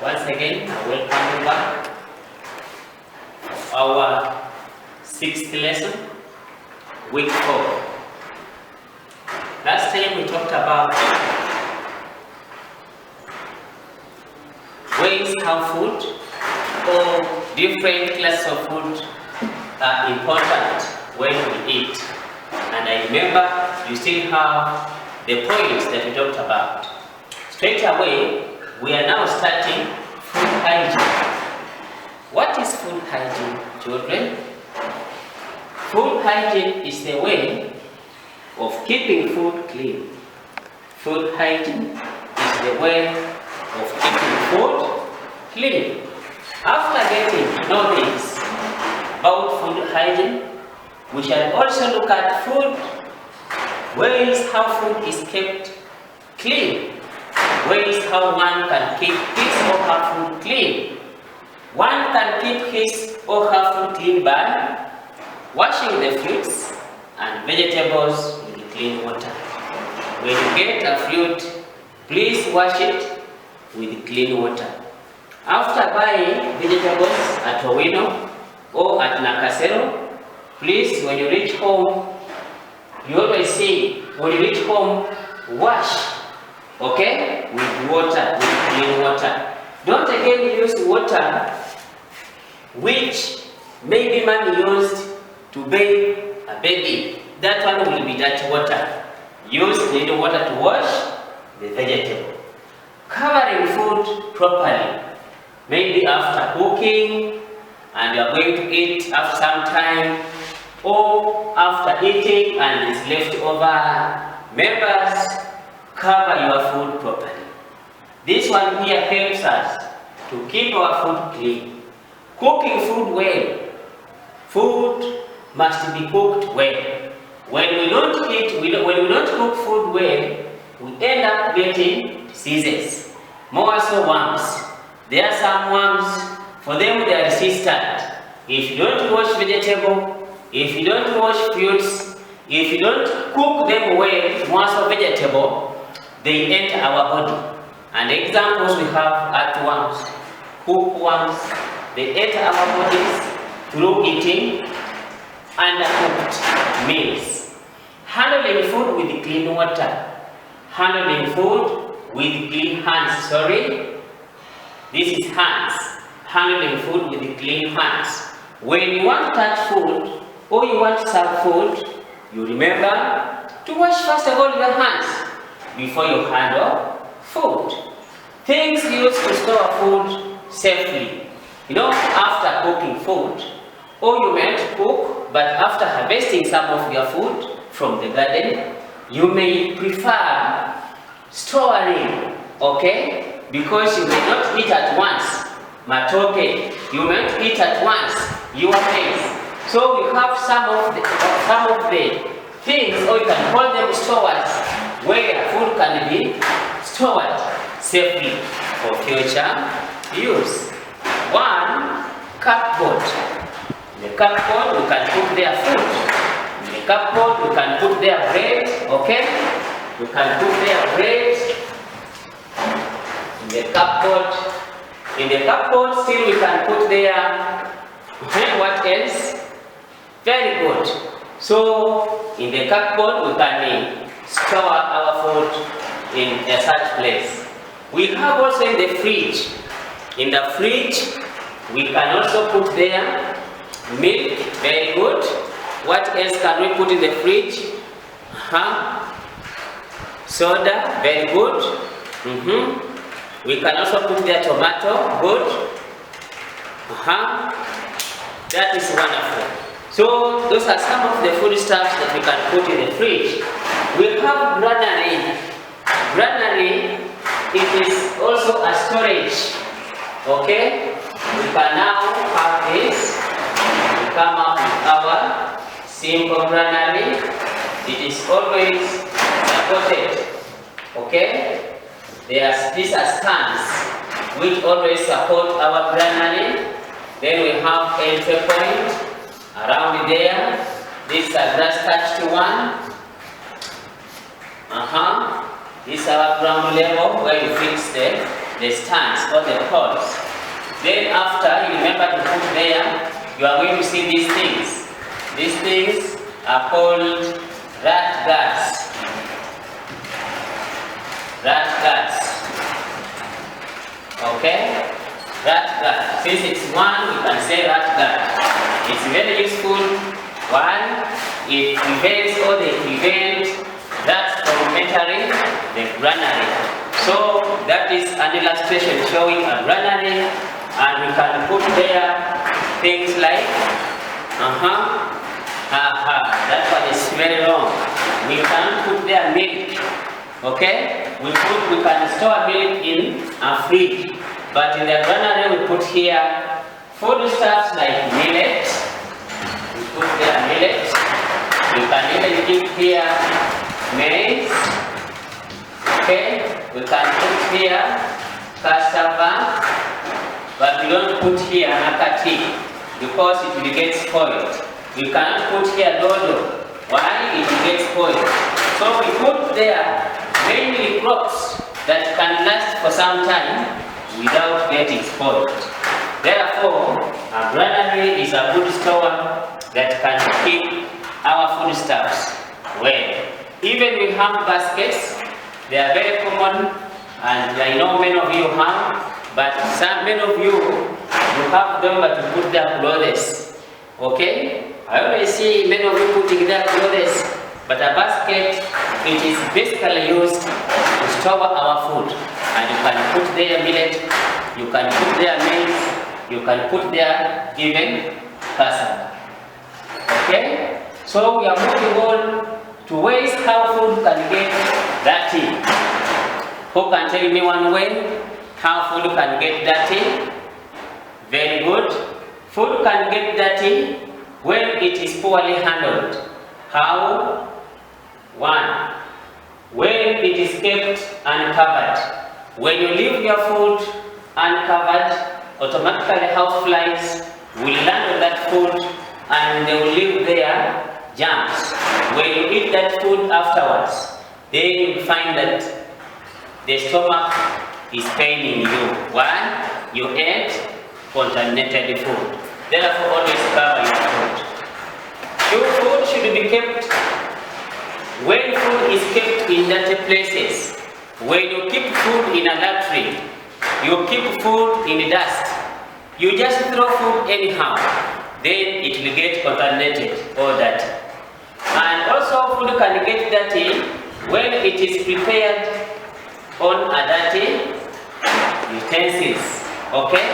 Once again, I welcome you back for our 6th lesson, week 4. Last time we talked about ways how food or different classes of food are important when we eat. And I remember you still have the points that we talked about. Straight away, we are now starting food hygiene. What is food hygiene, children? Food hygiene is the way of keeping food clean. Food hygiene is the way of keeping food clean. After getting to know this about food hygiene, we shall also look at food, ways how food is kept clean, ways how one can keep his or her food clean. One can keep his or her food clean by washing the fruits and vegetables with clean water. When you get a fruit, please wash it with clean water. After buying vegetables at Owino or at Nakasero, please, when you reach home, you always say, when you reach home, wash, okay, with water, with clean water. Don't again use water which maybe mommy used to bathe a baby. That one will be dirty water. Use clean water to wash the vegetable. Covering food properly, maybe after cooking and you are going to eat after some time, or after eating and it's left over members, cover your food properly. This one here helps us to keep our food clean. Cooking food well. Food must be cooked well. When we don't cook food well, we end up getting diseases. More so worms. There are some worms, for them they are resistant. If you don't wash vegetable, if you don't wash fruits, if you don't cook them well, more so vegetable, they enter our body. And examples we have earthworms, hookworms, they enter our bodies through eating undercooked meals. Handling food with clean water. Handling food with clean hands, This is hands. Handling food with clean hands. When you want to touch food or you want to serve food, you remember to wash first of all your hands before you handle food. Things used to store food safely. After cooking food, or you may not cook, but after harvesting some of your food from the garden, you may prefer storing, okay? Because you may not eat at once. Matoke, you may not eat at once your maize. So we have some of the things, or you can call them stores, where food can be stored safely for future use. One, cupboard. In the cupboard we can put their food. In the cupboard we can put their bread, okay? We can put their bread in the cupboard. In the cupboard still we can put their, what else? Very good. So in the cupboard we can store our food in a such place. We have also in the fridge. In the fridge we can also put there milk, very good. What else can we put in the fridge? Soda, very good. We can also put there tomato, good. That is wonderful. So those are some of the foodstuffs that we can put in the fridge. We have granary. Granary, it is also a storage. Okay? We can now have this. We come up with our simple granary. It is always supported. Okay? These are stands which always support our granary. Then we have entry point around there. This is a grass touched one. This is our ground level where you fix the the stands or the poles. Then after, you remember to put there, you are going to see these things. These things are called rat guards. Rat guards. Okay? Rat guard. Since it's one, we can say rat guard. It's very useful. One, it prevents or they prevent rats from entering the granary. So that is an illustration showing a granary, and we can put there things like that one is very long. We can put there milk. Okay? We can store milk in a fridge. But in the granary we put here foodstuffs like millet. We put there millet. We can even keep here maize. Okay? We can put here cassava. But we don't put here nakati because it will get spoiled. We cannot put here dodo. Why? It will get spoiled. So we put there mainly crops that can last for some time without getting spoiled. Therefore, a granary is a good store that can keep our foodstuffs well. Even we have baskets. They are very common, and I know many of you have, but many of you have them but to put their clothes. Okay? I always see many of you putting their clothes, but a basket, it is basically used to store our food. And you can put there millet, you can put there maize, you can put there even cassava. Okay? So we are moving on to ways how food can get dirty. Who can tell me one way how food can get dirty? Very good. Food can get dirty when it is poorly handled. How? One, when it is kept uncovered. When you leave your food uncovered, automatically house flies will land on that food and they will leave their germs. When you eat that food afterwards, then you will find that the stomach is paining you. Why? You ate contaminated food. Therefore, always cover your food. Your food should be kept. When food is kept in dirty places, when you keep food in a latrine, you keep food in the dust, you just throw food anyhow, then it will get contaminated or dirty. And also food can get dirty when it is prepared on a dirty utensils. Okay?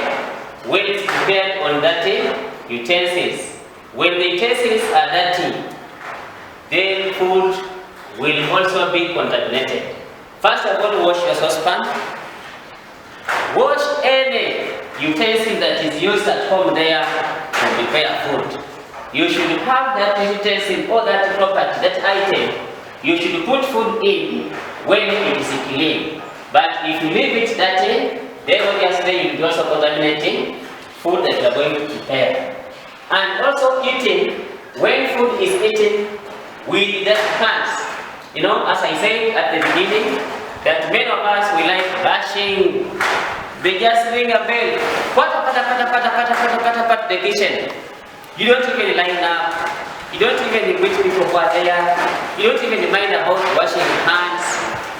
When it's prepared on dirty utensils. When the utensils are dirty, then food will also be contaminated. First of all, wash your saucepan. Wash any utensil that is used at home there to prepare food. You should have that utensil or that property, that item. You should put food in when it is clean. But if you leave it dirty, then obviously you will be also contaminating food that you are going to prepare. And also eating, when food is eaten with that hands. You know, as I said at the beginning, that many of us, we like bashing. They just ring a bell. Pata, the kitchen. You don't even line up. You don't even greet people who are there. You don't even mind about washing your hands.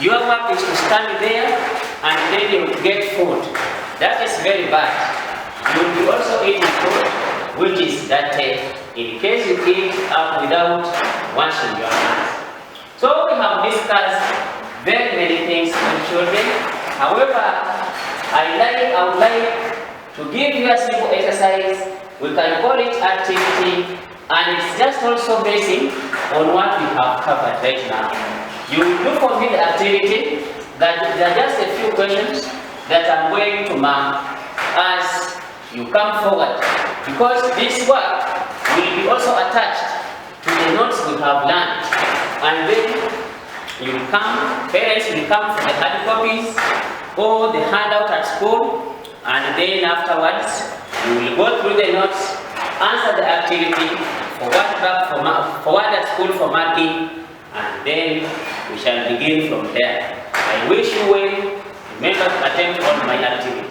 Your work is to stand there and then you get food. That is very bad. You will be also eating food which is dirty in case you eat up without washing your hands. So we have discussed very many things with children. However, I would like to give you a simple exercise. We can call it activity, and it's just also basing on what we have covered right now. You will do for me the activity that there are just a few questions that I'm going to mark as you come forward, because this work will be also attached to the notes we have learned. And then you will come, parents will come for the hard copies or the handout at school, and then afterwards you will go through the notes, answer the activity, forward at school for marking, and then we shall begin from there. I wish you well. Members attend all my activities.